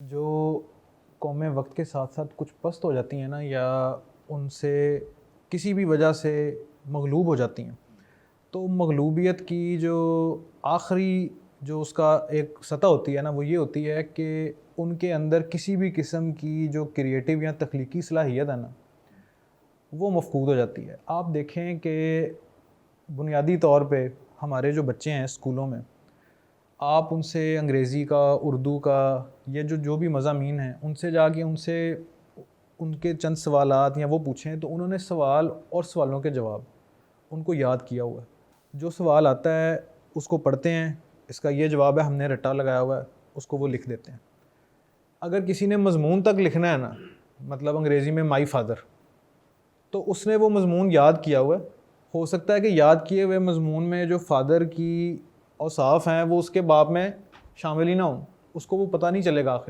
जो कौमें वक्त के साथ साथ कुछ पस्त हो जाती हैं ना, या उनसे किसी भी वजह से मगलूब हो जाती हैं, तो मगलूबियत की जो आखिरी जो उसका एक सतह होती है ना, वो ये होती है कि उनके अंदर किसी भी किस्म की जो क्रिएटिव या तख्लीकी सलाहियत है ना, वो मफकूद हो जाती है। आप देखें कि बुनियादी तौर पे हमारे जो बच्चे हैं स्कूलों में, आप उनसे अंग्रेज़ी का, उर्दू का, या जो जो भी मज़ामीन हैं, उनसे जाके उनसे उनके चंद सवालात या वो पूछें, तो उन्होंने सवाल और सवालों के जवाब उनको याद किया हुआ है। जो सवाल आता है उसको पढ़ते हैं, इसका ये जवाब है, हमने रट्टा लगाया हुआ है, उसको वो लिख देते हैं। अगर किसी ने मज़मून तक लिखना है ना, मतलब अंग्रेज़ी में माई फादर, तो उसने वो मज़मून याद किया हुआ है। हो सकता है कि याद किए हुए मज़मून में जो फ़ादर की औसाफ हैं वो उसके बाप में शामिल ही ना हों, उसको वो पता नहीं चलेगा आखिर